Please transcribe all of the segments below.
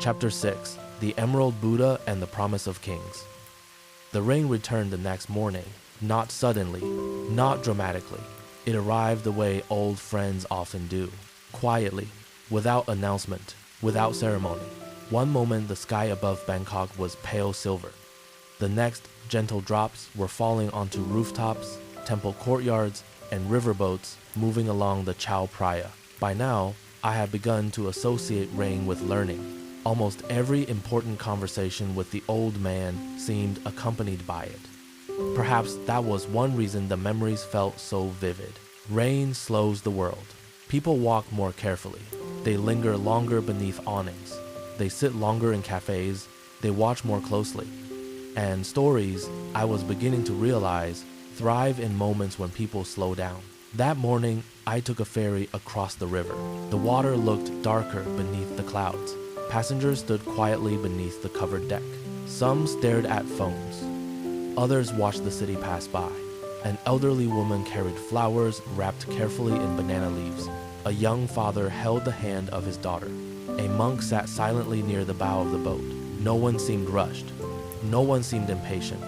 Chapter 6: The Emerald Buddha and the Promise of Kings. The rain returned the next morning, not suddenly, not dramatically. It arrived the way old friends often do, quietly, without announcement, without ceremony. One moment the sky above Bangkok was pale silver. The next, gentle drops were falling onto rooftops, temple courtyards, and riverboats moving along the Chao Phraya. By now, I had begun to associate rain with learning. Almost every important conversation with the old man seemed accompanied by it. Perhaps that was one reason the memories felt so vivid. Rain slows the world. People walk more carefully. They linger longer beneath awnings. They sit longer in cafes. They watch more closely. And stories, I was beginning to realize, thrive in moments when people slow down. That morning, I took a ferry across the river. The water looked darker beneath the clouds. Passengers stood quietly beneath the covered deck. Some stared at phones. Others watched the city pass by. An elderly woman carried flowers wrapped carefully in banana leaves. A young father held the hand of his daughter. A monk sat silently near the bow of the boat. No one seemed rushed. No one seemed impatient.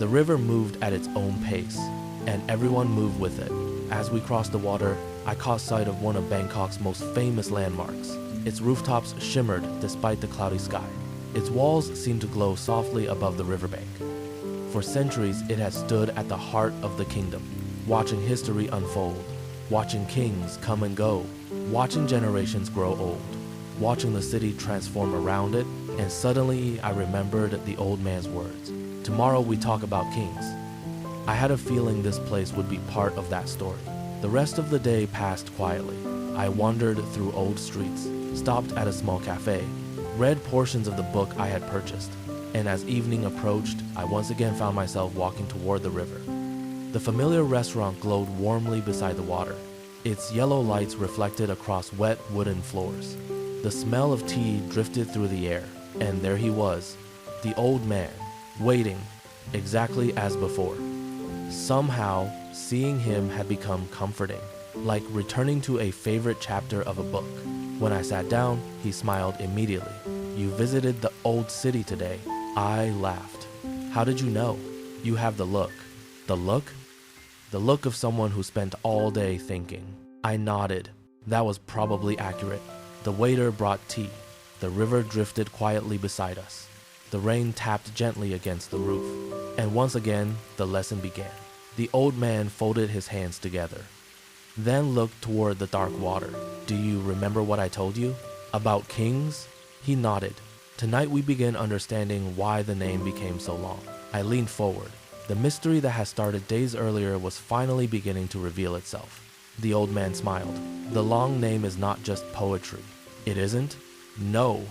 The river moved at its own pace, and everyone moved with it. As we crossed the water, I caught sight of one of Bangkok's most famous landmarks. Its rooftops shimmered despite the cloudy sky. Its walls seemed to glow softly above the riverbank. For centuries, it had stood at the heart of the kingdom, watching history unfold, watching kings come and go, watching generations grow old, watching the city transform around it, and suddenly I remembered the old man's words. Tomorrow we talk about kings. I had a feeling this place would be part of that story. The rest of the day passed quietly. I wandered through old streets, stopped at a small cafe, read portions of the book I had purchased, and as evening approached, I once again found myself walking toward the river. The familiar restaurant glowed warmly beside the water, its yellow lights reflected across wet wooden floors. The smell of tea drifted through the air, and there he was, the old man, waiting, exactly as before. Somehow, seeing him had become comforting, like returning to a favorite chapter of a book. When I sat down, he smiled immediately. "You visited the old city today." I laughed. "How did you know?" "You have the look." "The look?" "The look of someone who spent all day thinking." I nodded. That was probably accurate. The waiter brought tea. The river drifted quietly beside us. The rain tapped gently against the roof. And once again, the lesson began. The old man folded his hands together, then looked toward the dark water. "Do you remember what I told you? About kings?" He nodded. Tonight we begin understanding why the name became so long. I leaned forward. The mystery that had started days earlier was finally beginning to reveal itself. The old man smiled. "The long name is not just poetry." "It isn't?" "No,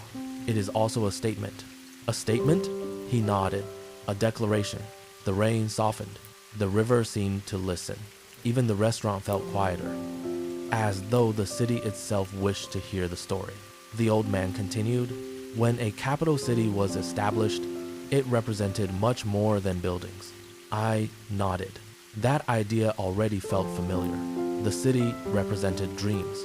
it is also a statement." "A statement?" He nodded. "A declaration." The rain softened. The river seemed to listen. Even the restaurant felt quieter, as though the city itself wished to hear the story. The old man continued, "When a capital city was established, it represented much more than buildings." I nodded. That idea already felt familiar. The city represented dreams,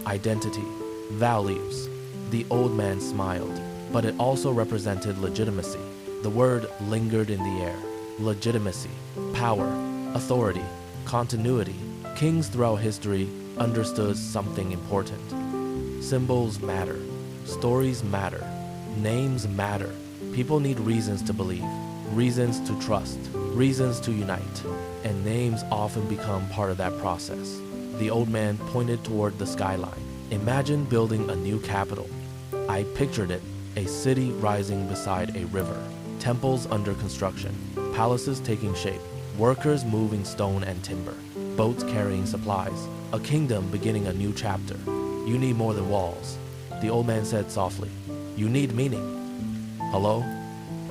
identity, values. The old man smiled, but it also represented legitimacy. The word lingered in the air. Legitimacy, power, authority, continuity. Kings throughout history understood something important. Symbols matter. Stories matter. Names matter. People need reasons to believe, reasons to trust, reasons to unite. And names often become part of that process. The old man pointed toward the skyline. "Imagine building a new capital." I pictured it, a city rising beside a river, temples under construction, palaces taking shape, workers moving stone and timber, boats carrying supplies, a kingdom beginning a new chapter. "You need more than walls," the old man said softly. "You need meaning." "Hello?"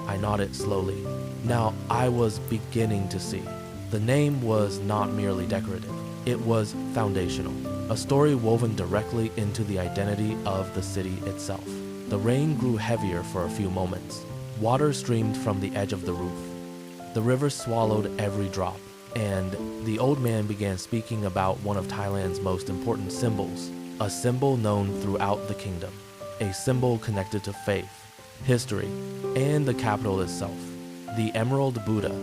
I nodded slowly. Now I was beginning to see. The name was not merely decorative. It was foundational, a story woven directly into the identity of the city itself. The rain grew heavier for a few moments. Water streamed from the edge of the roof. The river swallowed every drop, and the old man began speaking about one of Thailand's most important symbols, a symbol known throughout the kingdom. a symbol connected to faith, history, and the capital itself. The Emerald Buddha,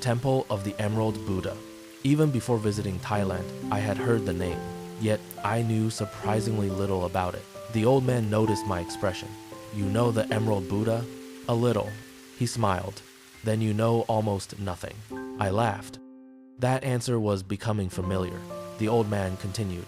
Temple of the Emerald Buddha. Even before visiting Thailand, I had heard the name, yet I knew surprisingly little about it. The old man noticed my expression. "You know the Emerald Buddha?" "A little." He smiled. "Then you know almost nothing." I laughed. That answer was becoming familiar. The old man continued.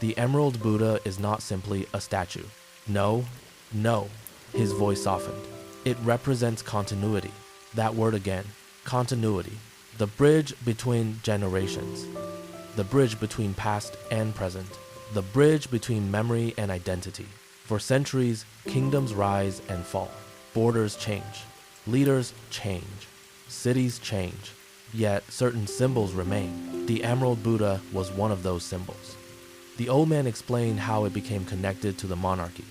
"The Emerald Buddha is not simply a statue. No, no." His voice softened. "It represents continuity." That word again, continuity. The bridge between generations. The bridge between past and present. The bridge between memory and identity. For centuries, kingdoms rise and fall. Borders change. Leaders change. Cities change. Yet certain symbols remain. The Emerald Buddha was one of those symbols. The old man explained how it became connected to the monarchy,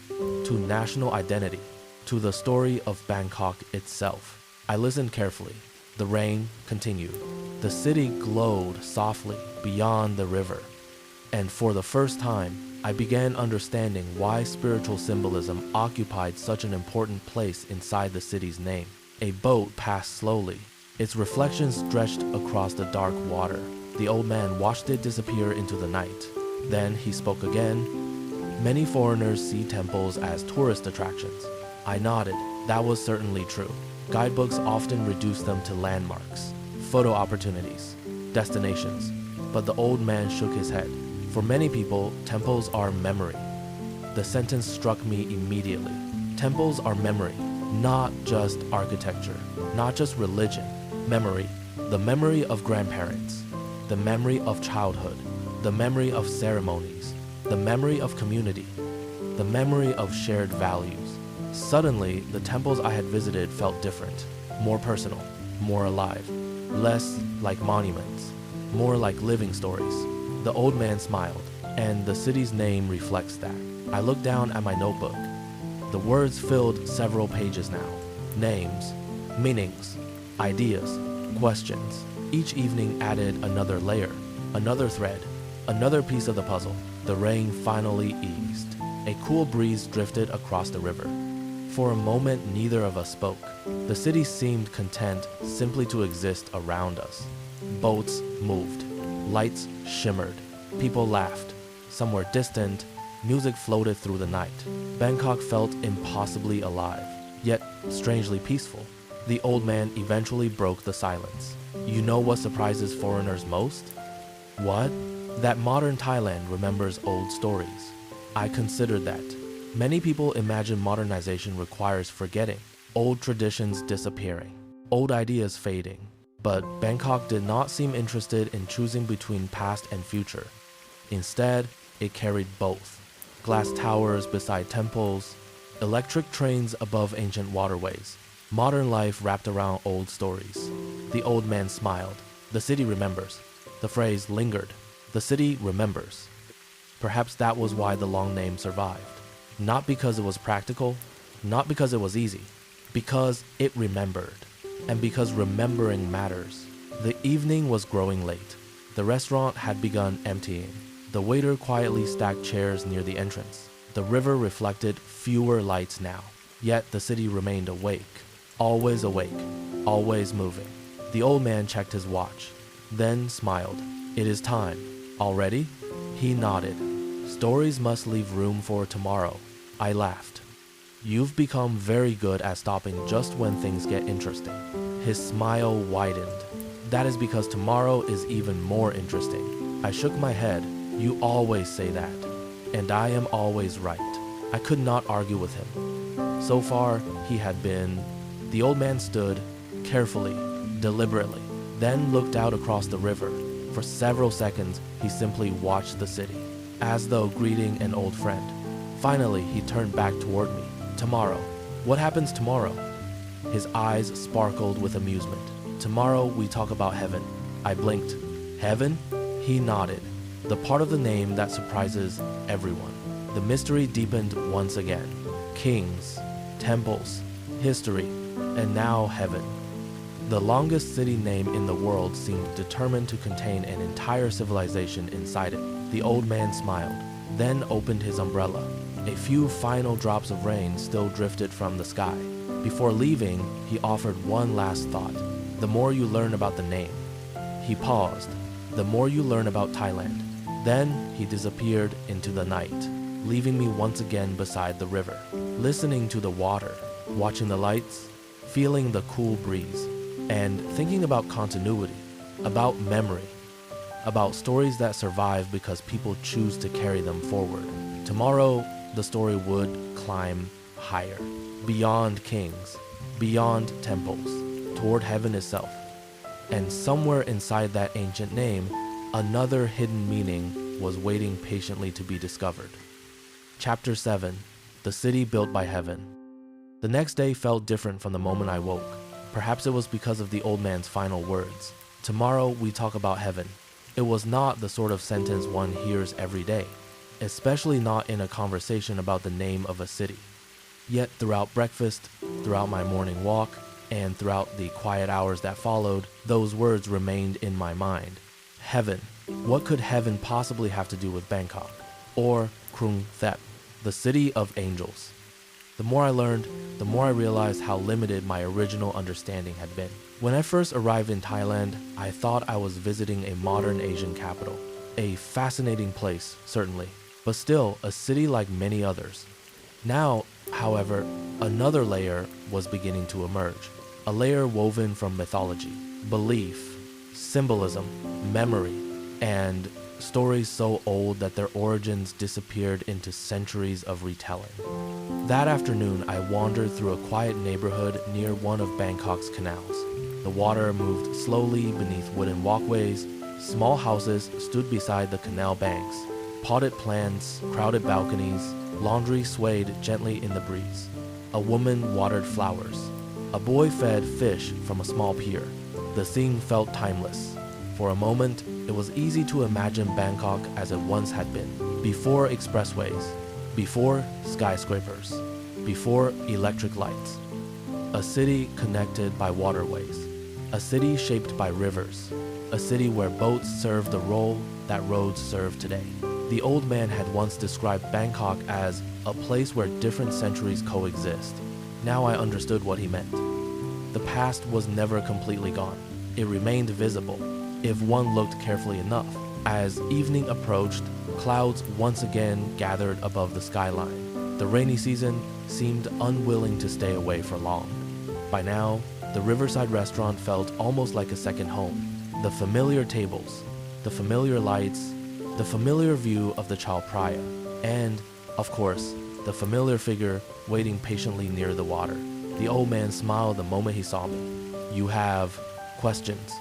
to national identity, to the story of Bangkok itself. I listened carefully. The rain continued. The city glowed softly beyond the river. And for the first time, I began understanding why spiritual symbolism occupied such an important place inside the city's name. A boat passed slowly. Its reflection stretched across the dark water. The old man watched it disappear into the night. Then he spoke again. "Many foreigners see temples as tourist attractions." I nodded. That was certainly true. Guidebooks often reduce them to landmarks, photo opportunities, destinations. But the old man shook his head. "For many people, temples are memory." The sentence struck me immediately. Temples are memory, not just architecture, not just religion. Memory, the memory of grandparents, the memory of childhood, the memory of ceremonies, the memory of community, the memory of shared values. Suddenly, the temples I had visited felt different, more personal, more alive, less like monuments, more like living stories. The old man smiled, and the city's name reflects that. I looked down at my notebook. The words filled several pages now. Names, meanings, ideas, questions. Each evening added another layer, another thread, another piece of the puzzle. The rain finally eased. A cool breeze drifted across the river. For a moment, neither of us spoke. The city seemed content simply to exist around us. Boats moved. Lights shimmered. People laughed. Some were distant. Music floated through the night. Bangkok felt impossibly alive, yet strangely peaceful. The old man eventually broke the silence. "You know what surprises foreigners most?" "What?" "That modern Thailand remembers old stories." I considered that. Many people imagine modernization requires forgetting, old traditions disappearing, old ideas fading. But Bangkok did not seem interested in choosing between past and future. Instead, it carried both. Glass towers beside temples, electric trains above ancient waterways, modern life wrapped around old stories. The old man smiled. "The city remembers." The phrase lingered. "The city remembers." Perhaps that was why the long name survived. Not because it was practical, not because it was easy, because it remembered. And because remembering matters. The evening was growing late. The restaurant had begun emptying. The waiter quietly stacked chairs near the entrance. The river reflected fewer lights now. Yet the city remained awake, always moving. The old man checked his watch, then smiled. "It is time. Already?" He nodded. "Stories must leave room for tomorrow." I laughed. "You've become very good at stopping just when things get interesting." His smile widened. "That is because tomorrow is even more interesting." I shook my head. "You always say that. And I am always right." I could not argue with him. So far, he had been... The old man stood, carefully, deliberately, then looked out across the river. For several seconds, he simply watched the city, as though greeting an old friend. Finally, he turned back toward me. "Tomorrow. What happens tomorrow?" His eyes sparkled with amusement. "Tomorrow we talk about heaven." I blinked. "Heaven?" He nodded. The part of the name that surprises everyone. The mystery deepened once again. Kings, temples, history, and now heaven. The longest city name in the world seemed determined to contain an entire civilization inside it. The old man smiled, then opened his umbrella. A few final drops of rain still drifted from the sky. Before leaving, he offered one last thought. The more you learn about the name. He paused. The more you learn about Thailand. Then he disappeared into the night, leaving me once again beside the river, listening to the water, watching the lights, feeling the cool breeze, and thinking about continuity, about memory, about stories that survive because people choose to carry them forward. Tomorrow, the story would climb higher, beyond kings, beyond temples, toward heaven itself. And somewhere inside that ancient name, another hidden meaning was waiting patiently to be discovered. Chapter 7. The City Built by Heaven. The next day felt different from the moment I woke. Perhaps it was because of the old man's final words. Tomorrow we talk about heaven. It was not the sort of sentence one hears every day, especially not in a conversation about the name of a city. Yet throughout breakfast, throughout my morning walk, and throughout the quiet hours that followed, those words remained in my mind. Heaven. What could heaven possibly have to do with Bangkok? Or Krung Thep, the city of angels? The more I learned, the more I realized how limited my original understanding had been. When I first arrived in Thailand, I thought I was visiting a modern Asian capital. A fascinating place, certainly, but still a city like many others. Now, however, another layer was beginning to emerge. A layer woven from mythology, belief, symbolism, memory, and stories so old that their origins disappeared into centuries of retelling. That afternoon, I wandered through a quiet neighborhood near one of Bangkok's canals. The water moved slowly beneath wooden walkways. Small houses stood beside the canal banks. Potted plants, crowded balconies, laundry swayed gently in the breeze. A woman watered flowers. A boy fed fish from a small pier. The scene felt timeless. For a moment, it was easy to imagine Bangkok as it once had been, before expressways, before skyscrapers, before electric lights. A city connected by waterways, a city shaped by rivers, a city where boats served the role that roads serve today. The old man had once described Bangkok as a place where different centuries coexist. Now I understood what he meant. The past was never completely gone. It remained visible, if one looked carefully enough. As evening approached, clouds once again gathered above the skyline. The rainy season seemed unwilling to stay away for long. By now, the riverside restaurant felt almost like a second home. The familiar tables, the familiar lights, the familiar view of the Chao Phraya, and, of course, the familiar figure waiting patiently near the water. The old man smiled the moment he saw me. "You have questions?"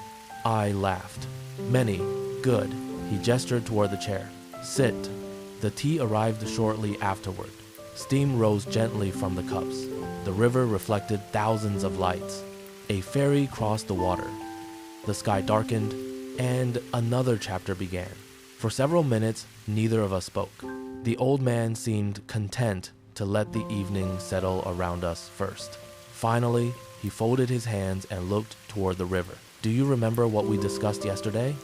I laughed. "Many. Good." He gestured toward the chair. "Sit." The tea arrived shortly afterward. Steam rose gently from the cups. The river reflected thousands of lights. A ferry crossed the water. The sky darkened, and another chapter began. For several minutes, neither of us spoke. The old man seemed content to let the evening settle around us first. Finally, he folded his hands and looked toward the river. "Do you remember what we discussed yesterday?"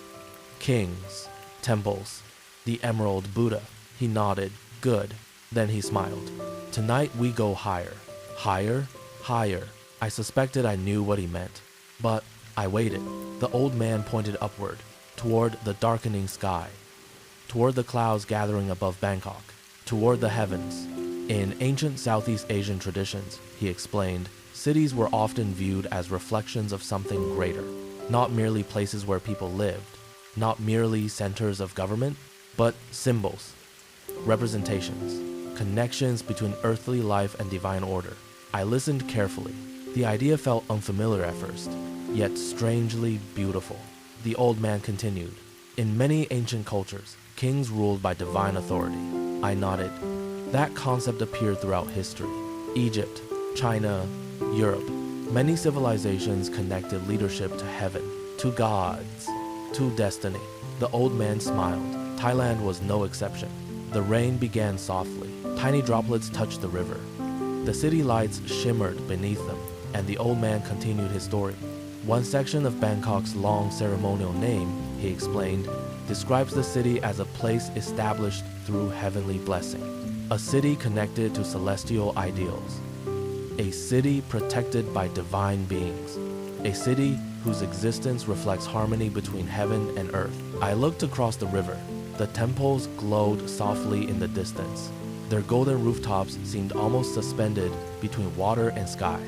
"Kings, temples, the Emerald Buddha." He nodded. "Good." Then he smiled. "Tonight we go higher." "Higher? Higher." I suspected I knew what he meant, but I waited. The old man pointed upward, toward the darkening sky, toward the clouds gathering above Bangkok, toward the heavens. In ancient Southeast Asian traditions, he explained, cities were often viewed as reflections of something greater, not merely places where people lived, not merely centers of government, but symbols, representations, connections between earthly life and divine order. I listened carefully. The idea felt unfamiliar at first, yet strangely beautiful. The old man continued, "In many ancient cultures, kings ruled by divine authority." I nodded. That concept appeared throughout history. Egypt, China, Europe. Many civilizations connected leadership to heaven, to gods, to destiny. The old man smiled. Thailand was no exception. The rain began softly. Tiny droplets touched the river. The city lights shimmered beneath them, and the old man continued his story. One section of Bangkok's long ceremonial name, he explained, describes the city as a place established through heavenly blessing. A city connected to celestial ideals. A city protected by divine beings. A city whose existence reflects harmony between heaven and earth. I looked across the river. The temples glowed softly in the distance. Their golden rooftops seemed almost suspended between water and sky.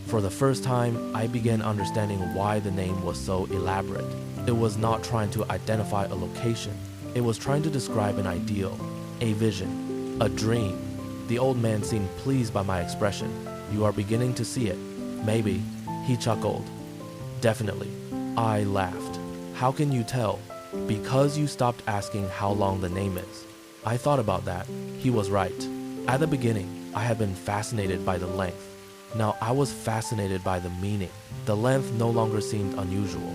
For the first time, I began understanding why the name was so elaborate. It was not trying to identify a location. It was trying to describe an ideal, a vision, a dream. The old man seemed pleased by my expression. You are beginning to see it. Maybe. He chuckled. Definitely. I laughed. How can you tell? Because you stopped asking how long the name is. I thought about that. He was right. At the beginning, I had been fascinated by the length. Now I was fascinated by the meaning. The length no longer seemed unusual.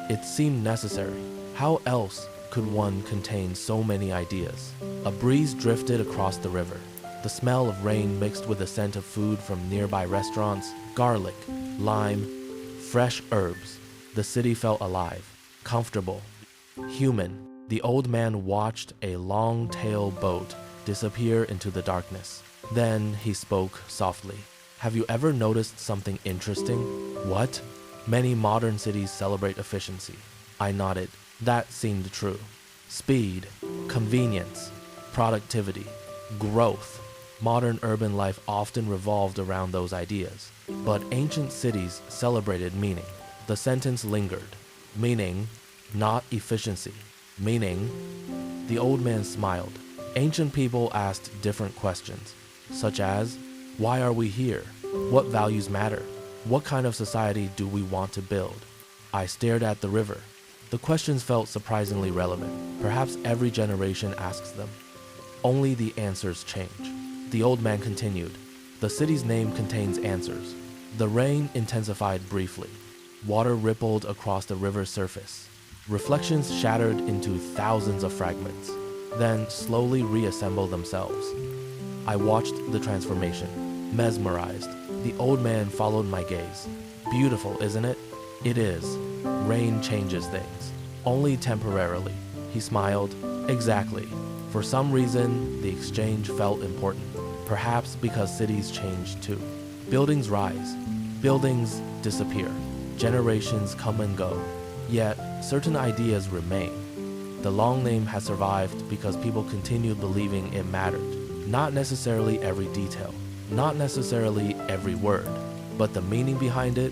It seemed necessary. How else could one contain so many ideas? A breeze drifted across the river. The smell of rain mixed with the scent of food from nearby restaurants, garlic, lime, fresh herbs. The city felt alive, comfortable, human. The old man watched a long-tail boat disappear into the darkness. Then he spoke softly. Have you ever noticed something interesting? What? Many modern cities celebrate efficiency. I nodded. That seemed true. Speed, convenience, productivity, growth. Modern urban life often revolved around those ideas. But ancient cities celebrated meaning. The sentence lingered. Meaning, not efficiency. Meaning, the old man smiled. Ancient people asked different questions, such as, why are we here? What values matter? What kind of society do we want to build? I stared at the river. The questions felt surprisingly relevant. Perhaps every generation asks them. Only the answers change. The old man continued. The city's name contains answers. The rain intensified briefly. Water rippled across the river's surface. Reflections shattered into thousands of fragments, then slowly reassembled themselves. I watched the transformation, mesmerized. The old man followed my gaze. Beautiful, isn't it? It is. Rain changes things. Only temporarily. He smiled. Exactly. For some reason, the exchange felt important. Perhaps because cities change too. Buildings rise. Buildings disappear. Generations come and go. Yet, certain ideas remain. The long name has survived because people continued believing it mattered. Not necessarily every detail, not necessarily every word, but the meaning behind it,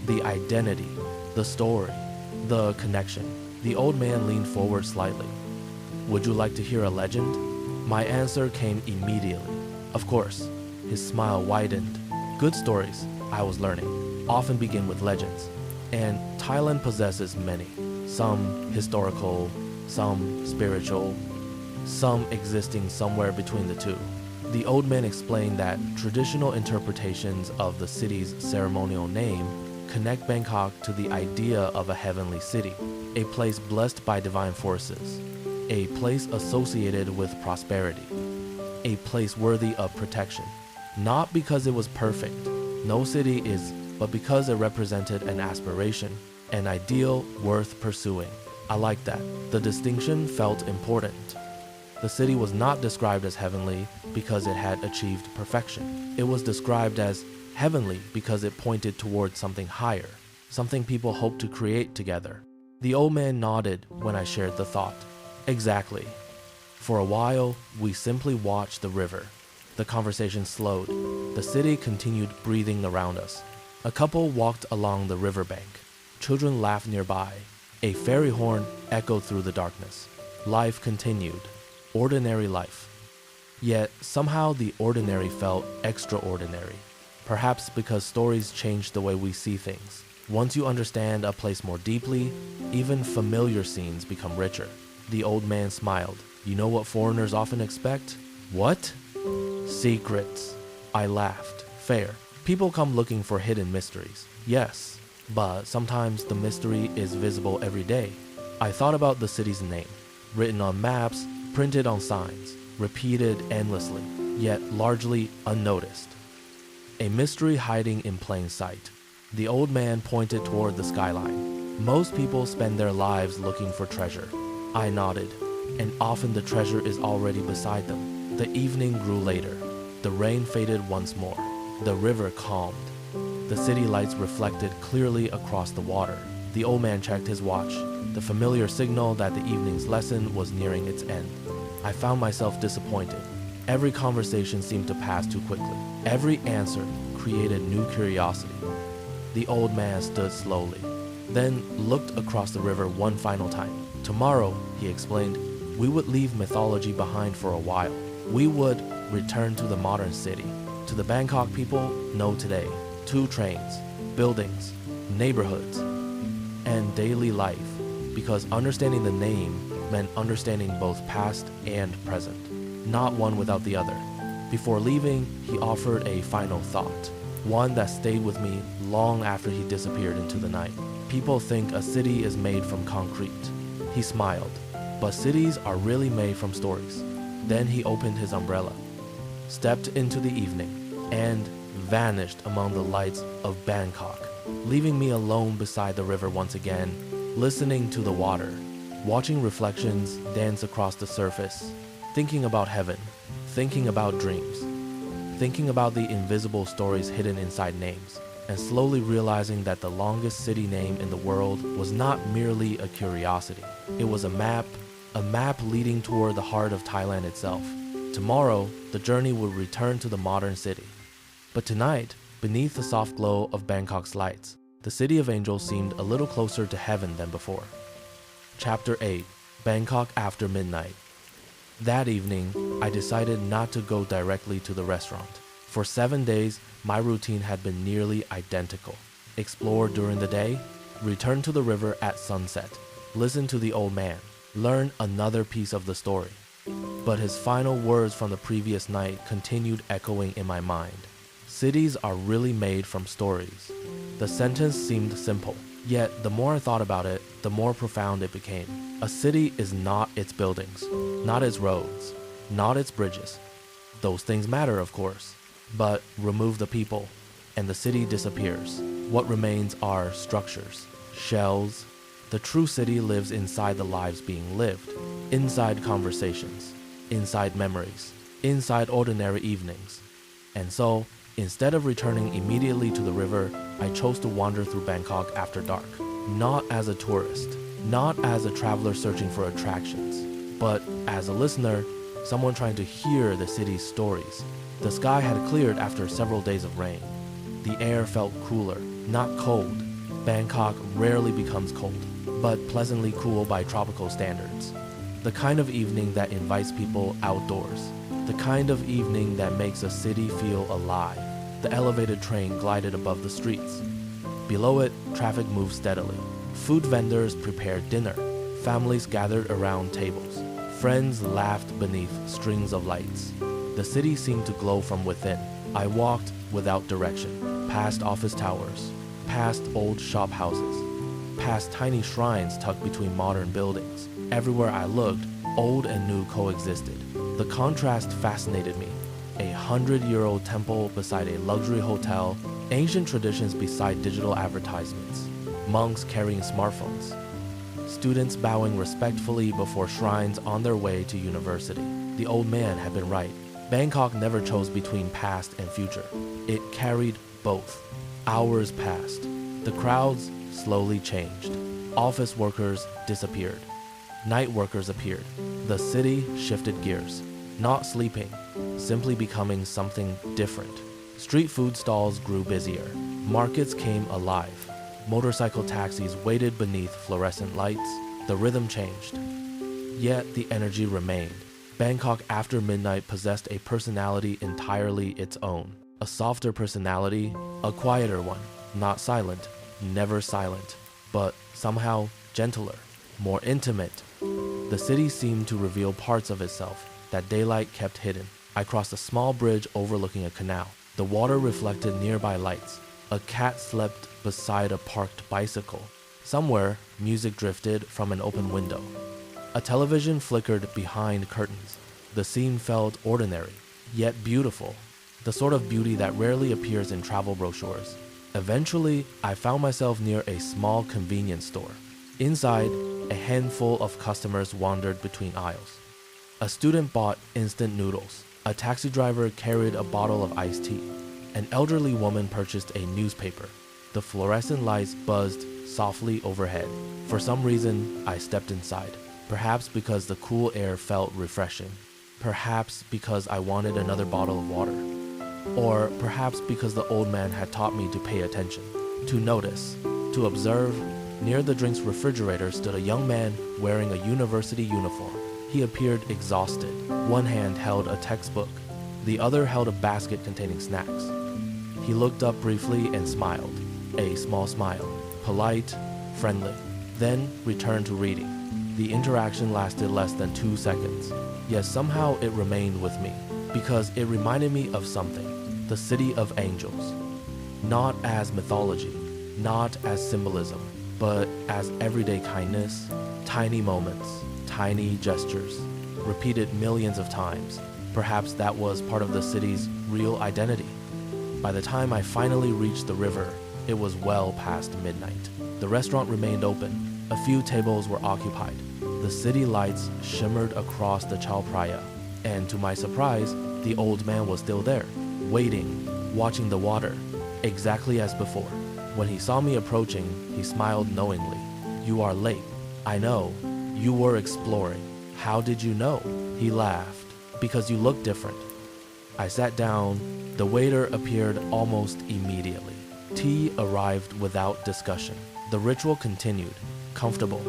the identity, the story, the connection. The old man leaned forward slightly. Would you like to hear a legend? My answer came immediately. Of course. His smile widened. Good stories, I was learning, often begin with legends. And Thailand possesses many. Some historical, some spiritual, some existing somewhere between the two. The old man explained that traditional interpretations of the city's ceremonial name connect Bangkok to the idea of a heavenly city, a place blessed by divine forces, a place associated with prosperity, a place worthy of protection. Not because it was perfect, no city is, but because it represented an aspiration, an ideal worth pursuing. I like that. The distinction felt important. The city was not described as heavenly because it had achieved perfection. It was described as heavenly because it pointed toward something higher, something people hoped to create together. The old man nodded when I shared the thought. Exactly. For a while, we simply watched the river. The conversation slowed. The city continued breathing around us. A couple walked along the riverbank. Children laughed nearby. A fairy horn echoed through the darkness. Life continued. Ordinary life. Yet somehow the ordinary felt extraordinary. Perhaps because stories change the way we see things. Once you understand a place more deeply, even familiar scenes become richer. The old man smiled. You know what foreigners often expect? What? Secrets. I laughed. Fair. People come looking for hidden mysteries. Yes, but sometimes the mystery is visible every day. I thought about the city's name, written on maps, printed on signs, repeated endlessly, yet largely unnoticed. A mystery hiding in plain sight. The old man pointed toward the skyline. Most people spend their lives looking for treasure. I nodded, and often the treasure is already beside them. The evening grew later. The rain faded once more. The river calmed. The city lights reflected clearly across the water. The old man checked his watch, the familiar signal that the evening's lesson was nearing its end. I found myself disappointed. Every conversation seemed to pass too quickly. Every answer created new curiosity. The old man stood slowly, then looked across the river one final time. Tomorrow, he explained, we would leave mythology behind for a while. We would return to the modern city. To the Bangkok people know today, 2 trains, buildings, neighborhoods, and daily life, because understanding the name meant understanding both past and present, not one without the other. Before leaving, he offered a final thought, one that stayed with me long after he disappeared into the night. People think a city is made from concrete. He smiled, but cities are really made from stories. Then he opened his umbrella, stepped into the evening, and vanished among the lights of Bangkok, leaving me alone beside the river once again, listening to the water, watching reflections dance across the surface, thinking about heaven, thinking about dreams, thinking about the invisible stories hidden inside names, and slowly realizing that the longest city name in the world was not merely a curiosity. It was a map leading toward the heart of Thailand itself. Tomorrow, the journey would return to the modern city. But tonight, beneath the soft glow of Bangkok's lights, the City of Angels seemed a little closer to heaven than before. Chapter 8, Bangkok After Midnight. That evening, I decided not to go directly to the restaurant. For 7 days, my routine had been nearly identical. Explore during the day, return to the river at sunset, listen to the old man, learn another piece of the story. But his final words from the previous night continued echoing in my mind. Cities are really made from stories. The sentence seemed simple, yet the more I thought about it, the more profound it became. A city is not its buildings, not its roads, not its bridges. Those things matter, of course, but remove the people, and the city disappears. What remains are structures, shells. The true city lives inside the lives being lived, inside conversations, inside memories, inside ordinary evenings. And so, instead of returning immediately to the river, I chose to wander through Bangkok after dark, not as a tourist, not as a traveler searching for attractions, but as a listener, someone trying to hear the city's stories. The sky had cleared after several days of rain. The air felt cooler, not cold. Bangkok rarely becomes cold, but pleasantly cool by tropical standards. The kind of evening that invites people outdoors. The kind of evening that makes a city feel alive. The elevated train glided above the streets. Below it, traffic moved steadily. Food vendors prepared dinner. Families gathered around tables. Friends laughed beneath strings of lights. The city seemed to glow from within. I walked without direction, past office towers, past old shop houses, past tiny shrines tucked between modern buildings. Everywhere I looked, old and new coexisted. The contrast fascinated me. A 100-year-old temple beside a luxury hotel, ancient traditions beside digital advertisements, monks carrying smartphones, students bowing respectfully before shrines on their way to university. The old man had been right. Bangkok never chose between past and future. It carried both. Hours passed. The crowds slowly changed. Office workers disappeared. Night workers appeared. The city shifted gears, not sleeping, simply becoming something different. Street food stalls grew busier. Markets came alive. Motorcycle taxis waited beneath fluorescent lights. The rhythm changed. Yet the energy remained. Bangkok after midnight possessed a personality entirely its own. A softer personality, a quieter one, not silent, never silent, but somehow gentler, more intimate. The city seemed to reveal parts of itself that daylight kept hidden. I crossed a small bridge overlooking a canal. The water reflected nearby lights. A cat slept beside a parked bicycle. Somewhere, music drifted from an open window. A television flickered behind curtains. The scene felt ordinary, yet beautiful, the sort of beauty that rarely appears in travel brochures. Eventually, I found myself near a small convenience store. Inside, a handful of customers wandered between aisles. A student bought instant noodles. A taxi driver carried a bottle of iced tea. An elderly woman purchased a newspaper. The fluorescent lights buzzed softly overhead. For some reason, I stepped inside. Perhaps because the cool air felt refreshing. Perhaps because I wanted another bottle of water. Or perhaps because the old man had taught me to pay attention, to notice, to observe. Near the drink's refrigerator stood a young man wearing a university uniform. He appeared exhausted. One hand held a textbook. The other held a basket containing snacks. He looked up briefly and smiled. A small smile. Polite, friendly. Then returned to reading. The interaction lasted less than 2 seconds. Yet somehow it remained with me, because it reminded me of something. The city of angels. Not as mythology, not as symbolism, but as everyday kindness, tiny moments, tiny gestures, repeated millions of times. Perhaps that was part of the city's real identity. By the time I finally reached the river, it was well past midnight. The restaurant remained open. A few tables were occupied. The city lights shimmered across the Chao Phraya, and to my surprise, the old man was still there, waiting, watching the water, exactly as before. When he saw me approaching, he smiled knowingly. "You are late." "I know. You were exploring." "How did you know?" He laughed. "Because you look different." I sat down. The waiter appeared almost immediately. Tea arrived without discussion. The ritual continued. Comfortable,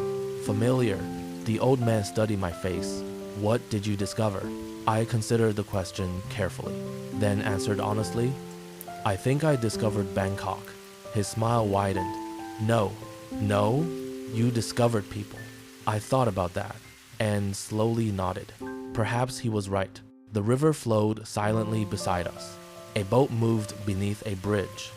familiar. The old man studied my face. "What did you discover?" I considered the question carefully, then answered honestly, "I think I discovered Bangkok." His smile widened. No, you discovered people." I thought about that, and slowly nodded. Perhaps he was right. The river flowed silently beside us. A boat moved beneath a bridge.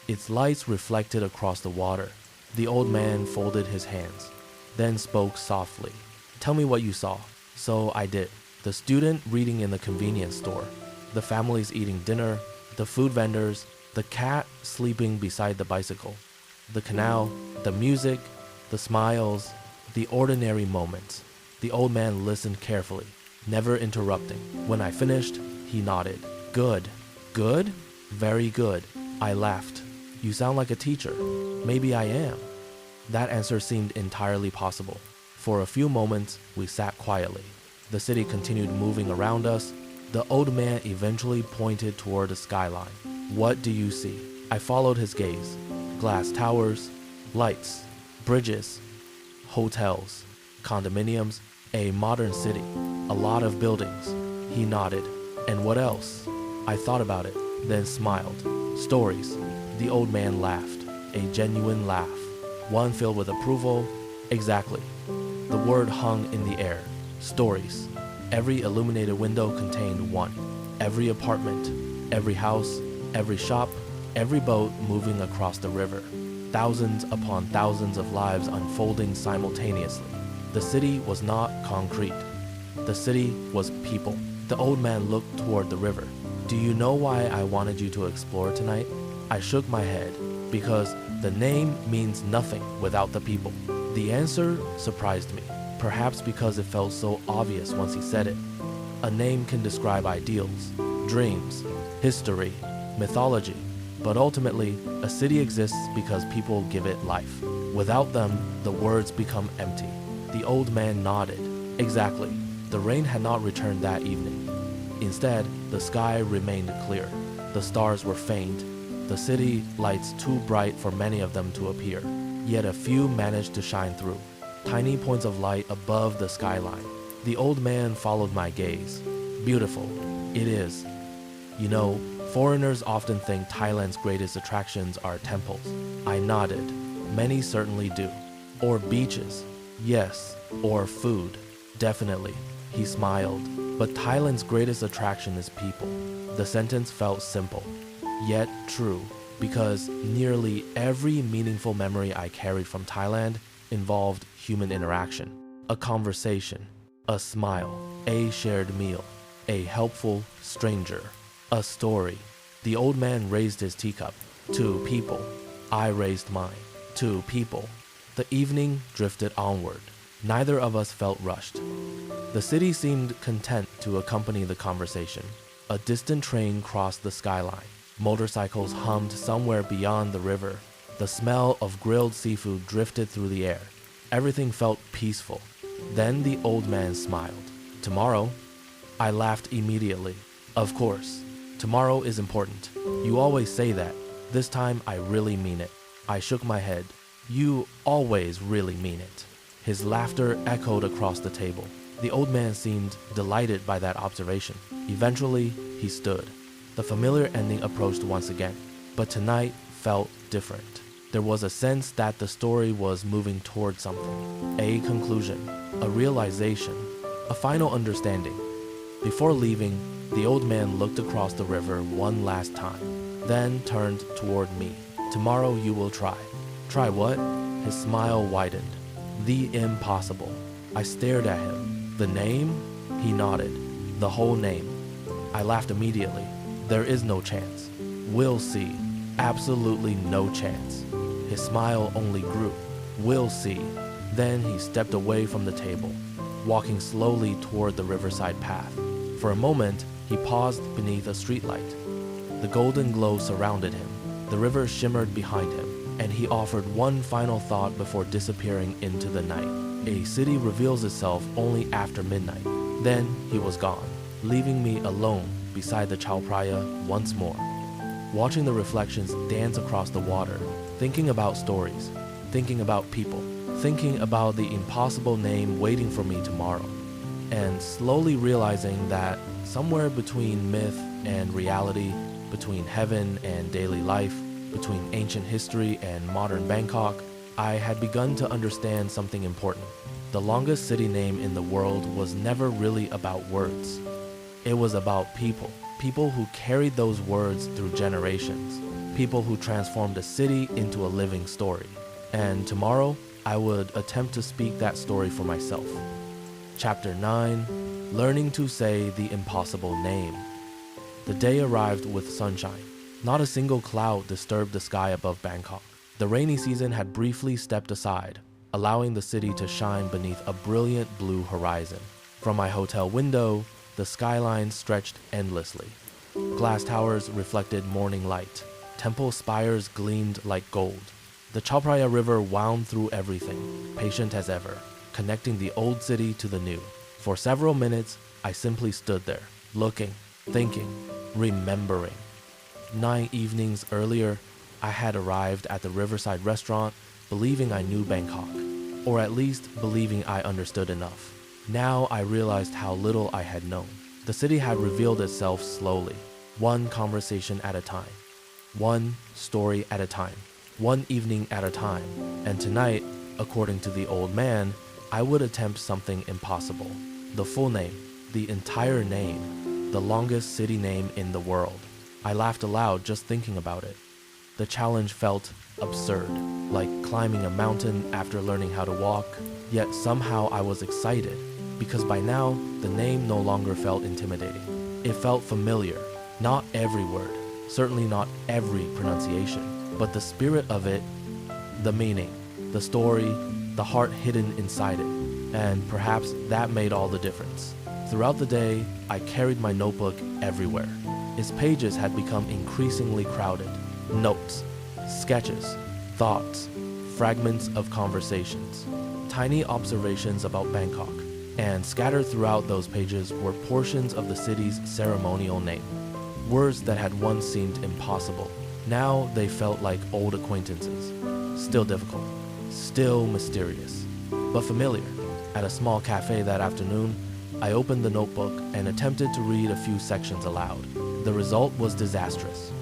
Its lights reflected across the water. The old man folded his hands, then spoke softly. "Tell me what you saw." So I did. The student reading in the convenience store, the families eating dinner, the food vendors, the cat sleeping beside the bicycle, the canal, the music, the smiles, the ordinary moments. The old man listened carefully, never interrupting. When I finished, he nodded. "Good." "Good?" "Very good." I laughed. "You sound like a teacher." "Maybe I am." That answer seemed entirely possible. For a few moments, we sat quietly. The city continued moving around us. The old man eventually pointed toward the skyline. "What do you see?" I followed his gaze. Glass towers, lights, bridges, hotels, condominiums, a modern city, a lot of buildings. He nodded. "And what else?" I thought about it, then smiled. "Stories." The old man laughed, a genuine laugh, one filled with approval. "Exactly." The word hung in the air. Stories. Every illuminated window contained one. Every apartment, every house, every shop, every boat moving across the river. Thousands upon thousands of lives unfolding simultaneously. The city was not concrete. The city was people. The old man looked toward the river. "Do you know why I wanted you to explore tonight?" I shook my head. "Because the name means nothing without the people." The answer surprised me. Perhaps because it felt so obvious once he said it. A name can describe ideals, dreams, history, mythology, but ultimately, a city exists because people give it life. Without them, the words become empty. The old man nodded. Exactly. The rain had not returned that evening. Instead, the sky remained clear. The stars were faint. The city lights too bright for many of them to appear. Yet a few managed to shine through. Tiny points of light above the skyline. The old man followed my gaze. "Beautiful. It is. You know, foreigners often think Thailand's greatest attractions are temples." I nodded. "Many certainly do." "Or beaches." "Yes. Or food." "Definitely." He smiled. "But Thailand's greatest attraction is people." The sentence felt simple, yet true, because nearly every meaningful memory I carried from Thailand involved human interaction. A conversation, a smile, a shared meal, a helpful stranger, a story. The old man raised his teacup. "To people." I raised mine. "To people." The evening drifted onward. Neither of us felt rushed. The city seemed content to accompany the conversation. A distant train crossed the skyline. Motorcycles hummed somewhere beyond the river. The smell of grilled seafood drifted through the air. Everything felt peaceful. Then the old man smiled. Tomorrow? I laughed immediately. Of course. Tomorrow is important. You always say that. This time I really mean it. I shook my head. You always really mean it. His laughter echoed across the table. The old man seemed delighted by that observation. Eventually, he stood. The familiar ending approached once again, but tonight felt different. There was a sense that the story was moving toward something. A conclusion, a realization, a final understanding. Before leaving, the old man looked across the river one last time, then turned toward me. Tomorrow you will try. Try what? His smile widened. The impossible. I stared at him. The name? He nodded. The whole name. I laughed immediately. There is no chance. We'll see. Absolutely no chance. His smile only grew. We'll see. Then he stepped away from the table, walking slowly toward the riverside path. For a moment, he paused beneath a streetlight. The golden glow surrounded him. The river shimmered behind him, and he offered one final thought before disappearing into the night. A city reveals itself only after midnight. Then he was gone, leaving me alone beside the Chao Phraya once more, watching the reflections dance across the water, thinking about stories, thinking about people, thinking about the impossible name waiting for me tomorrow, and slowly realizing that somewhere between myth and reality, between heaven and daily life, between ancient history and modern Bangkok, I had begun to understand something important. The longest city name in the world was never really about words. It was about people. People who carried those words through generations. People who transformed a city into a living story. And tomorrow, I would attempt to speak that story for myself. Chapter 9, Learning to Say the Impossible Name. The day arrived with sunshine. Not a single cloud disturbed the sky above Bangkok. The rainy season had briefly stepped aside, allowing the city to shine beneath a brilliant blue horizon. From my hotel window, the skyline stretched endlessly. Glass towers reflected morning light. Temple spires gleamed like gold. The Chao Phraya River wound through everything, patient as ever, connecting the old city to the new. For several minutes, I simply stood there, looking, thinking, remembering. 9 evenings earlier, I had arrived at the riverside restaurant believing I knew Bangkok, or at least believing I understood enough. Now I realized how little I had known. The city had revealed itself slowly, one conversation at a time, one story at a time, one evening at a time. And tonight, according to the old man, I would attempt something impossible. The full name, the entire name, the longest city name in the world. I laughed aloud just thinking about it. The challenge felt absurd, like climbing a mountain after learning how to walk, yet somehow I was excited, because by now, the name no longer felt intimidating. It felt familiar, not every word, certainly not every pronunciation, but the spirit of it, the meaning, the story, the heart hidden inside it, and perhaps that made all the difference. Throughout the day, I carried my notebook everywhere. Its pages had become increasingly crowded. Notes, sketches, thoughts, fragments of conversations, tiny observations about Bangkok, and scattered throughout those pages were portions of the city's ceremonial name. Words that had once seemed impossible. Now they felt like old acquaintances. Still difficult, still mysterious, but familiar. At a small cafe that afternoon, I opened the notebook and attempted to read a few sections aloud. The result was disastrous.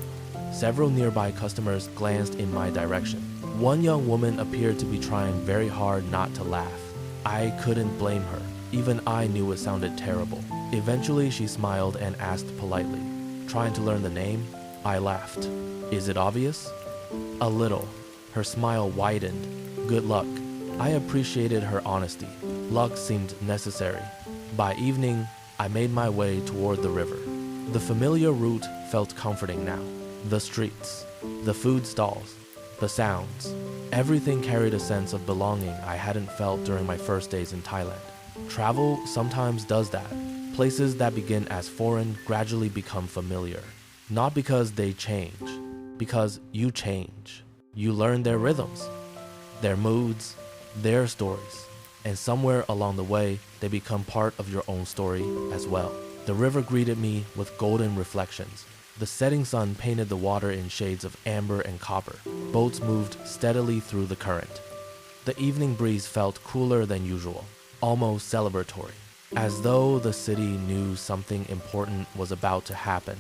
Several nearby customers glanced in my direction. One young woman appeared to be trying very hard not to laugh. I couldn't blame her. Even I knew it sounded terrible. Eventually, she smiled and asked politely, "Trying to learn the name?" I laughed. "Is it obvious?" "A little." Her smile widened. "Good luck." I appreciated her honesty. Luck seemed necessary. By evening, I made my way toward the river. The familiar route felt comforting now. The streets, the food stalls, the sounds, everything carried a sense of belonging I hadn't felt during my first days in Thailand. Travel sometimes does that. Places that begin as foreign gradually become familiar. Not because they change, because you change. You learn their rhythms, their moods, their stories, and somewhere along the way, they become part of your own story as well. The river greeted me with golden reflections. The setting sun painted the water in shades of amber and copper. Boats moved steadily through the current. The evening breeze felt cooler than usual, almost celebratory, as though the city knew something important was about to happen.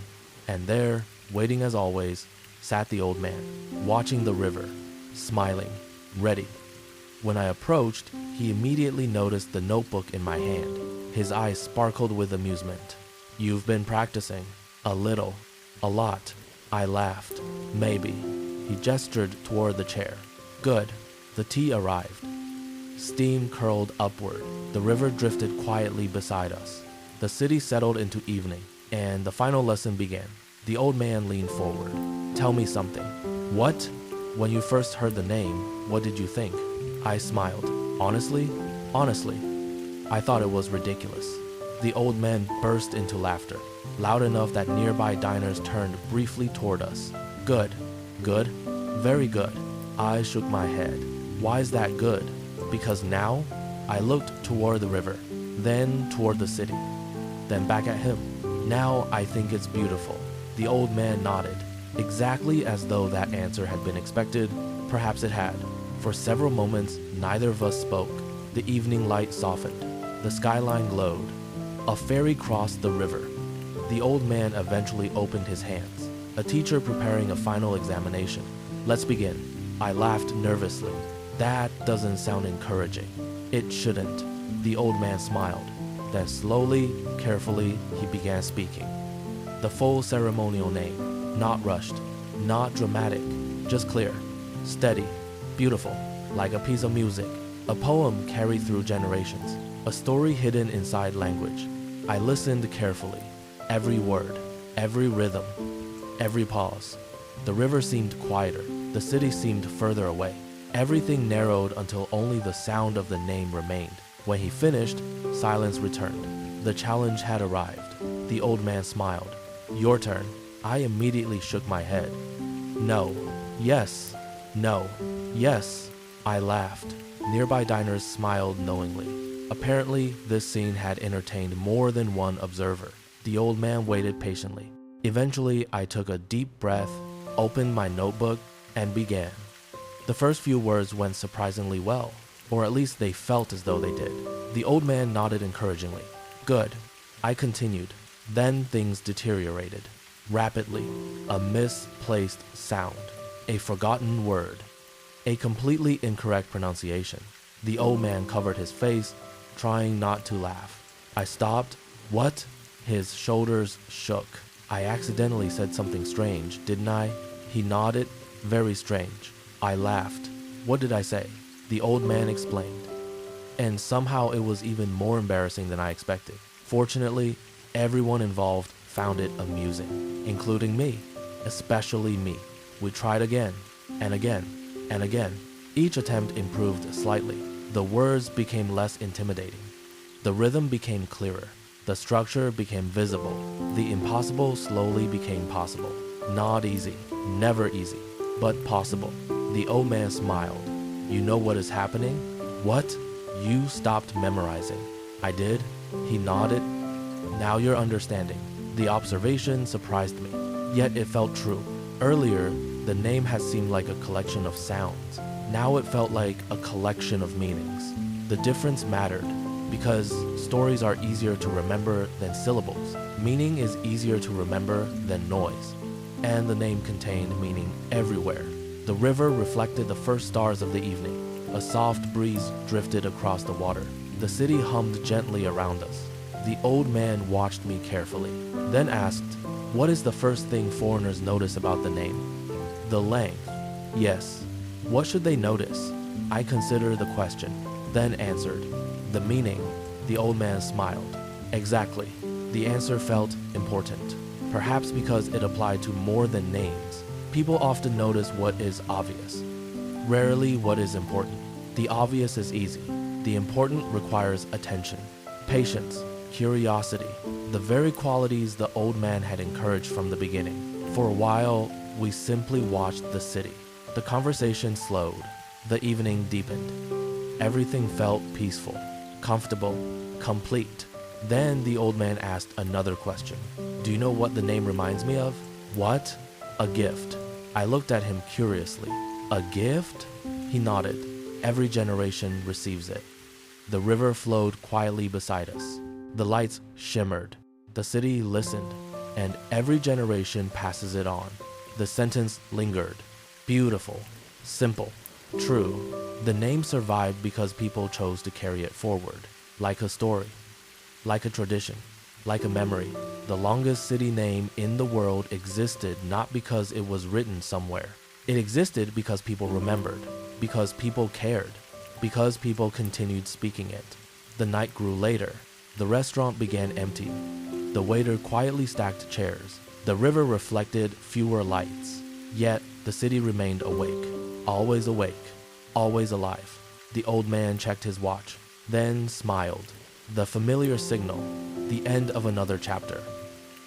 And there, waiting as always, sat the old man, watching the river, smiling, ready. When I approached, he immediately noticed the notebook in my hand. His eyes sparkled with amusement. "You've been practicing." "A little." "A lot." I laughed. "Maybe." He gestured toward the chair. "Good." The tea arrived. Steam curled upward. The river drifted quietly beside us. The city settled into evening, and the final lesson began. The old man leaned forward. "Tell me something." "What?" "When you first heard the name, what did you think?" I smiled. Honestly, I thought it was ridiculous." The old man burst into laughter, loud enough that nearby diners turned briefly toward us. "Good. Good? Very good." I shook my head. "Why is that good?" "Because now," I looked toward the river, then toward the city, then back at him. "Now I think it's beautiful." The old man nodded, exactly as though that answer had been expected. Perhaps it had. For several moments, neither of us spoke. The evening light softened. The skyline glowed. A ferry crossed the river. The old man eventually opened his hands. A teacher preparing a final examination. "Let's begin." I laughed nervously. "That doesn't sound encouraging." "It shouldn't." The old man smiled. Then slowly, carefully, he began speaking. The full ceremonial name, not rushed, not dramatic, just clear, steady, beautiful, like a piece of music, a poem carried through generations, a story hidden inside language. I listened carefully, every word, every rhythm, every pause. The river seemed quieter, the city seemed further away. Everything narrowed until only the sound of the name remained. When he finished, silence returned. The challenge had arrived. The old man smiled. "Your turn." I immediately shook my head. "No." "Yes." "No." "Yes." I laughed. Nearby diners smiled knowingly. Apparently, this scene had entertained more than one observer. The old man waited patiently. Eventually, I took a deep breath, opened my notebook, and began. The first few words went surprisingly well, or at least they felt as though they did. The old man nodded encouragingly. "Good." I continued. Then things deteriorated. Rapidly, a misplaced sound, a forgotten word, a completely incorrect pronunciation. The old man covered his face, trying not to laugh. I stopped. "What?" His shoulders shook. "I accidentally said something strange, didn't I?" He nodded. "Very strange." I laughed. "What did I say?" The old man explained. And somehow it was even more embarrassing than I expected. Fortunately, everyone involved found it amusing, including me, especially me. We tried again, and again, and again. Each attempt improved slightly. The words became less intimidating. The rhythm became clearer. The structure became visible. The impossible slowly became possible. Not easy, never easy, but possible. The old man smiled. "You know what is happening?" "What?" "You stopped memorizing." "I did?" He nodded. "Now you're understanding." The observation surprised me, yet it felt true. Earlier, the name had seemed like a collection of sounds. Now it felt like a collection of meanings. The difference mattered, because stories are easier to remember than syllables. Meaning is easier to remember than noise. And the name contained meaning everywhere. The river reflected the first stars of the evening. A soft breeze drifted across the water. The city hummed gently around us. The old man watched me carefully, then asked, "What is the first thing foreigners notice about the name?" "The length." "Yes." "What should they notice?" I considered the question, then answered, "The meaning." The old man smiled. Exactly. The answer felt important. Perhaps because it applied to more than names. People often notice what is obvious, rarely what is important. The obvious is easy. The important requires attention, patience, curiosity, the very qualities the old man had encouraged from the beginning. For a while, we simply watched the city. The conversation slowed. The evening deepened. Everything felt peaceful, comfortable, complete. Then the old man asked another question. Do you know what the name reminds me of? What? A gift. I looked at him curiously. A gift? He nodded. Every generation receives it. The river flowed quietly beside us. The lights shimmered. The city listened, and every generation passes it on. The sentence lingered. Beautiful, simple, true. The name survived because people chose to carry it forward, like a story, like a tradition, like a memory. The longest city name in the world existed not because it was written somewhere. It existed because people remembered, because people cared, because people continued speaking it. The night grew later. The restaurant began emptying. The waiter quietly stacked chairs. The river reflected fewer lights. Yet the city remained awake, always alive. The old man checked his watch, then smiled. The familiar signal, the end of another chapter.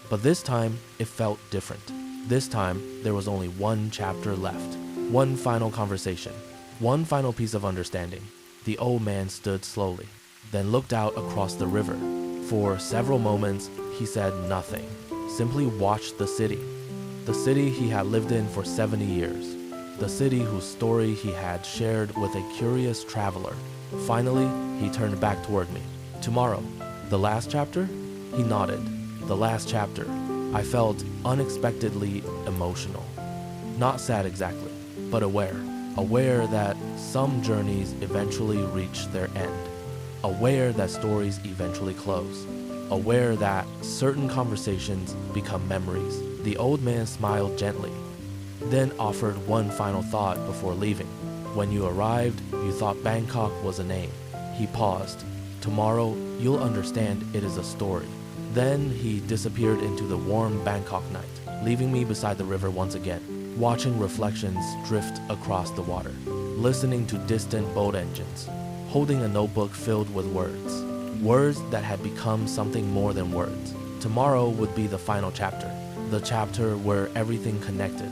But this time, it felt different. This time, there was only one chapter left, one final conversation, one final piece of understanding. The old man stood slowly, then looked out across the river. For several moments, he said nothing, simply watched the city he had lived in for 70 years, the city whose story he had shared with a curious traveler. Finally, he turned back toward me. Tomorrow, the last chapter? He nodded. The last chapter. I felt unexpectedly emotional. Not sad exactly, but aware that some journeys eventually reach their end, aware that stories eventually close, aware that certain conversations become memories. The old man smiled gently, then offered one final thought before leaving. When you arrived, you thought Bangkok was a name. He paused. Tomorrow, you'll understand it is a story. Then he disappeared into the warm Bangkok night, leaving me beside the river once again, watching reflections drift across the water, listening to distant boat engines, holding a notebook filled with words that had become something more than words. Tomorrow would be the final chapter, the chapter where everything connected,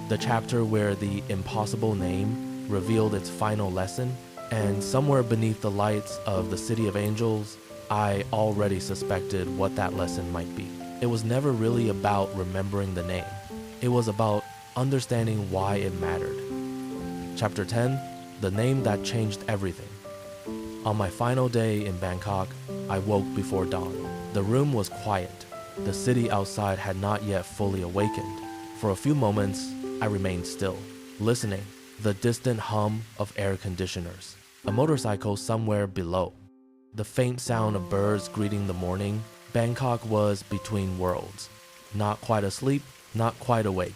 the chapter where the impossible name revealed its final lesson, and somewhere beneath the lights of the City of Angels, I already suspected what that lesson might be. It was never really about remembering the name. It was about understanding why it mattered. Chapter 10, the name that changed everything. On my final day in Bangkok, I woke before dawn. The room was quiet. The city outside had not yet fully awakened. For a few moments, I remained still, listening. The distant hum of air conditioners. A motorcycle somewhere below. The faint sound of birds greeting the morning. Bangkok was between worlds. Not quite asleep, not quite awake.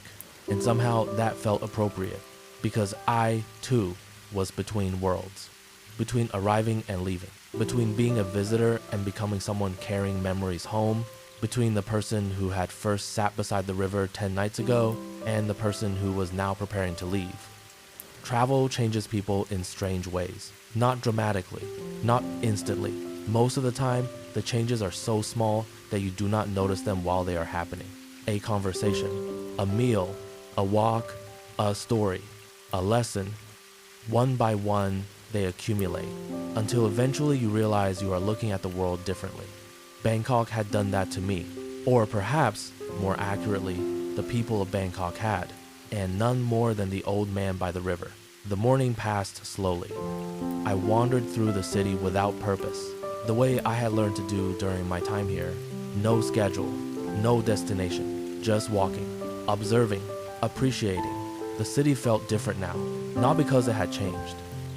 And somehow that felt appropriate, because I, too, was between worlds. Between arriving and leaving. Between being a visitor and becoming someone carrying memories home. Between the person who had first sat beside the river 10 nights ago and the person who was now preparing to leave. Travel changes people in strange ways. Not dramatically, not instantly. Most of the time, the changes are so small that you do not notice them while they are happening. A conversation, a meal, a walk, a story, a lesson. One by one, they accumulate, until eventually you realize you are looking at the world differently. Bangkok had done that to me, or perhaps, more accurately, the people of Bangkok had, and none more than the old man by the river. The morning passed slowly. I wandered through the city without purpose, the way I had learned to do during my time here. No schedule, no destination, just walking, observing, appreciating. The city felt different now, not because it had changed,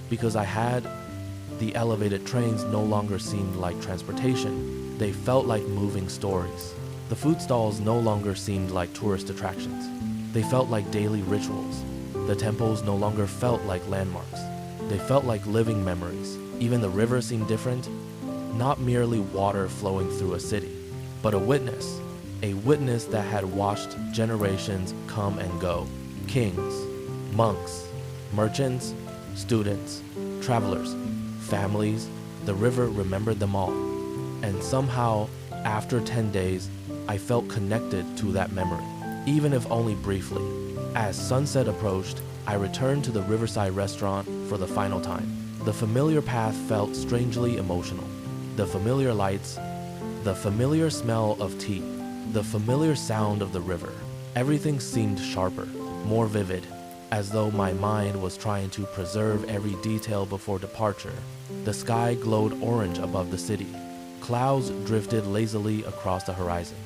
because the elevated trains no longer seemed like transportation. They felt like moving stories. The food stalls no longer seemed like tourist attractions. They felt like daily rituals. The temples no longer felt like landmarks. They felt like living memories. Even the river seemed different, not merely water flowing through a city, but a witness that had watched generations come and go. Kings, monks, merchants, students, travelers, families, the river remembered them all. And somehow, after 10 days, I felt connected to that memory, even if only briefly. As sunset approached, I returned to the riverside restaurant for the final time. The familiar path felt strangely emotional. The familiar lights, the familiar smell of tea, the familiar sound of the river. Everything seemed sharper, more vivid, as though my mind was trying to preserve every detail before departure. The sky glowed orange above the city. Clouds drifted lazily across the horizon.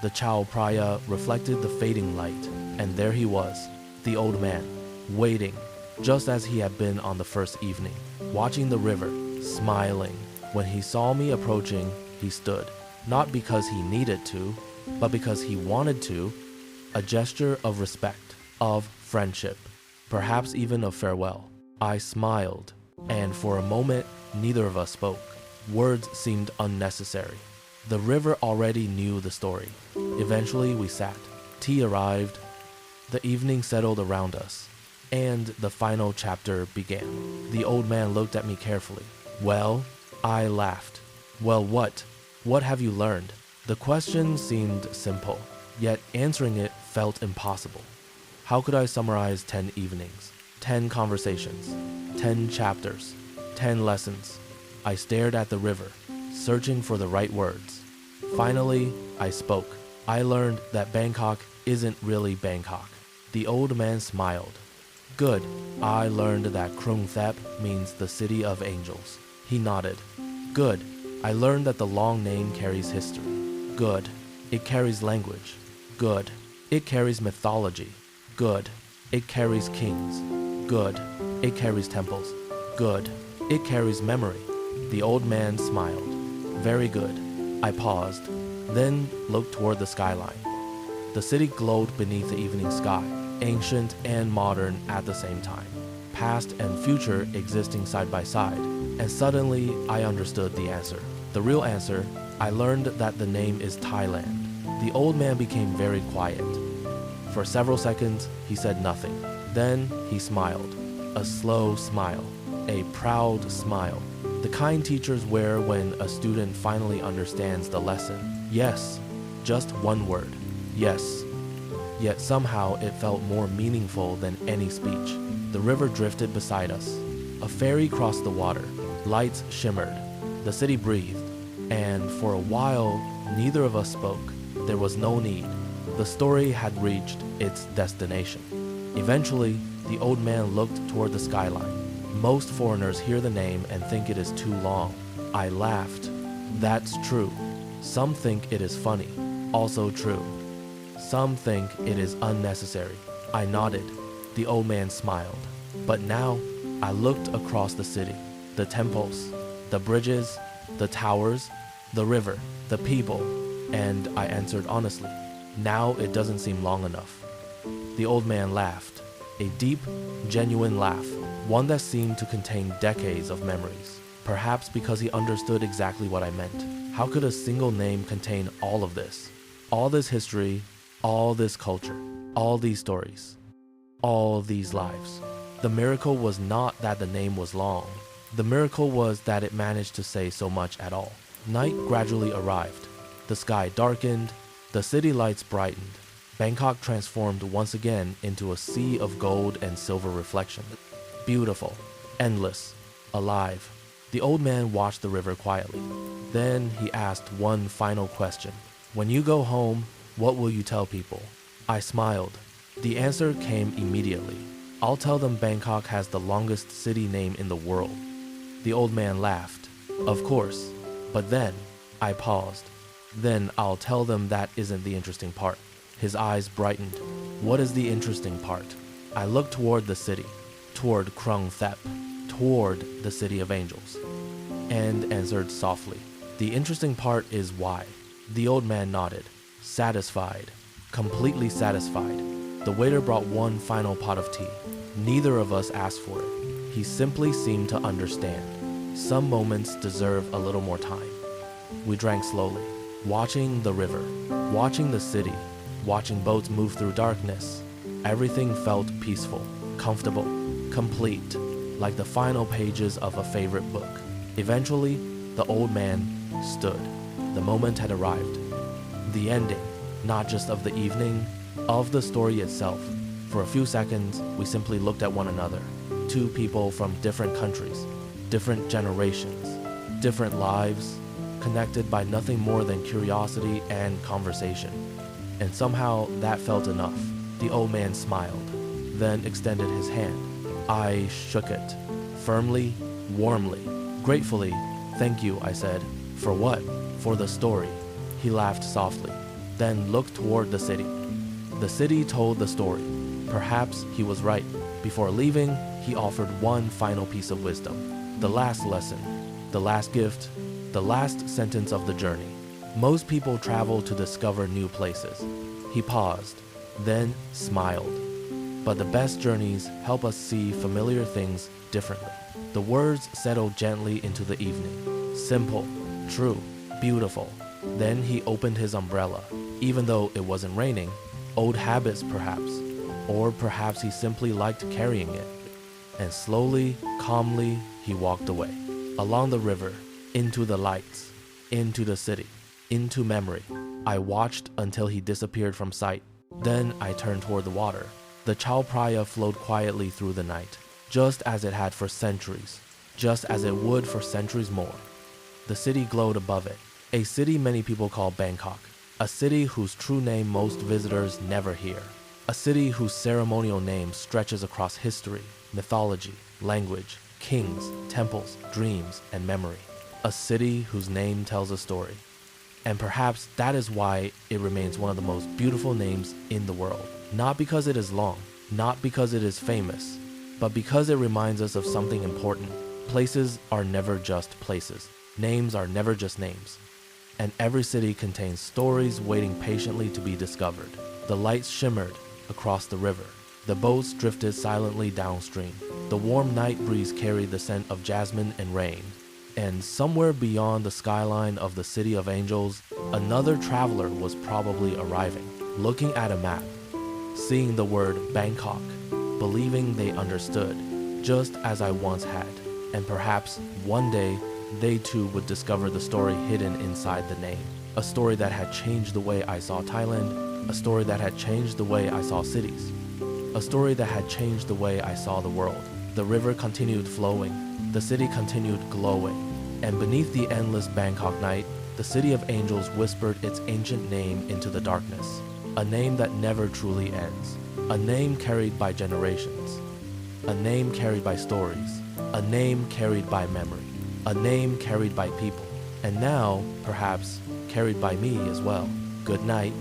The Chao Phraya reflected the fading light, and there he was, the old man, waiting, just as he had been on the first evening, watching the river, smiling. When he saw me approaching, he stood, not because he needed to, but because he wanted to, a gesture of respect, of friendship, perhaps even of farewell. I smiled, and for a moment, neither of us spoke. Words seemed unnecessary. The river already knew the story. Eventually, we sat. Tea arrived. The evening settled around us, and the final chapter began. The old man looked at me carefully. Well, I laughed. Well, what? What have you learned? The question seemed simple, yet answering it felt impossible. How could I summarize 10 evenings, 10 conversations, 10 chapters, 10 lessons? I stared at the river, searching for the right words. Finally, I spoke. I learned that Bangkok isn't really Bangkok. The old man smiled. Good. I learned that Krung Thep means the city of angels. He nodded. Good. I learned that the long name carries history. Good. It carries language. Good. It carries mythology. Good. It carries kings. Good. It carries temples. Good. It carries memory. The old man smiled. Very good. I paused, then looked toward the skyline. The city glowed beneath the evening sky, ancient and modern at the same time, past and future existing side by side. And suddenly, I understood the answer. The real answer. I learned that the name is Thailand. The old man became very quiet. For several seconds, he said nothing. Then he smiled, a slow smile, a proud smile. The kind teachers wear when a student finally understands the lesson. Yes, just one word. Yes. Yet somehow it felt more meaningful than any speech. The river drifted beside us. A ferry crossed the water. Lights shimmered. The city breathed. And for a while, neither of us spoke. There was no need. The story had reached its destination. Eventually, the old man looked toward the skyline. Most foreigners hear the name and think it is too long. I laughed. That's true. Some think it is funny. Also true. Some think it is unnecessary. I nodded. The old man smiled. But now, I looked across the city. The temples, the bridges, the towers, the river, the people, and I answered honestly. Now it doesn't seem long enough. The old man laughed. A deep, genuine laugh. One that seemed to contain decades of memories. Perhaps because he understood exactly what I meant. How could a single name contain all of this? All this history, all this culture, all these stories, all these lives. The miracle was not that the name was long. The miracle was that it managed to say so much at all. Night gradually arrived. The sky darkened. The city lights brightened. Bangkok transformed once again into a sea of gold and silver reflection. Beautiful, endless, alive. The old man watched the river quietly. Then he asked one final question. When you go home, what will you tell people? I smiled. The answer came immediately. I'll tell them Bangkok has the longest city name in the world. The old man laughed. Of course. But then, I paused. Then I'll tell them that isn't the interesting part. His eyes brightened. What is the interesting part? I looked toward the city, toward Krung Thep, toward the city of angels, and answered softly. The interesting part is why. The old man nodded, satisfied, completely satisfied. The waiter brought one final pot of tea. Neither of us asked for it. He simply seemed to understand. Some moments deserve a little more time. We drank slowly, watching the river, watching the city, watching boats move through darkness. Everything felt peaceful, comfortable, complete. like the final pages of a favorite book. Eventually, the old man stood. The moment had arrived. The ending, not just of the evening, of the story itself. For a few seconds, we simply looked at one another. Two people from different countries, different generations, different lives, connected by nothing more than curiosity and conversation. And somehow that felt enough. The old man smiled, then extended his hand. I shook it, firmly, warmly, gratefully. Thank you, I said. For what? For the story. He laughed softly, then looked toward the city. The city told the story. Perhaps he was right. Before leaving, he offered one final piece of wisdom. The last lesson, the last gift, the last sentence of the journey. Most people travel to discover new places. He paused, then smiled. But the best journeys help us see familiar things differently. The words settled gently into the evening. Simple, true, beautiful. Then he opened his umbrella. Even though it wasn't raining, old habits perhaps, or perhaps he simply liked carrying it. And slowly, calmly, he walked away. Along the river, into the lights, into the city, into memory. I watched until he disappeared from sight. Then I turned toward the water. The Chao Phraya flowed quietly through the night, just as it had for centuries, just as it would for centuries more. The city glowed above it, a city many people call Bangkok, a city whose true name most visitors never hear, a city whose ceremonial name stretches across history, mythology, language, kings, temples, dreams, and memory, a city whose name tells a story. And perhaps that is why it remains one of the most beautiful names in the world. Not because it is long, not because it is famous, but because it reminds us of something important. Places are never just places. Names are never just names. And every city contains stories waiting patiently to be discovered. The lights shimmered across the river. The boats drifted silently downstream. The warm night breeze carried the scent of jasmine and rain. And somewhere beyond the skyline of the City of Angels, another traveler was probably arriving, looking at a map, seeing the word Bangkok, believing they understood, just as I once had. And perhaps one day, they too would discover the story hidden inside the name. A story that had changed the way I saw Thailand, a story that had changed the way I saw cities, a story that had changed the way I saw the world. The river continued flowing, the city continued glowing, and beneath the endless Bangkok night, the City of Angels whispered its ancient name into the darkness, a name that never truly ends, a name carried by generations, a name carried by stories, a name carried by memory, a name carried by people, and now, perhaps, carried by me as well. Good night.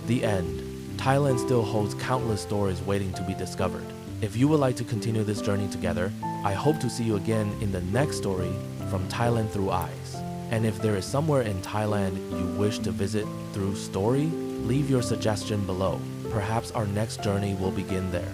The end. Thailand still holds countless stories waiting to be discovered. If you would like to continue this journey together, I hope to see you again in the next story from Thailand Through Eyes. And if there is somewhere in Thailand you wish to visit through story, leave your suggestion below. Perhaps our next journey will begin there.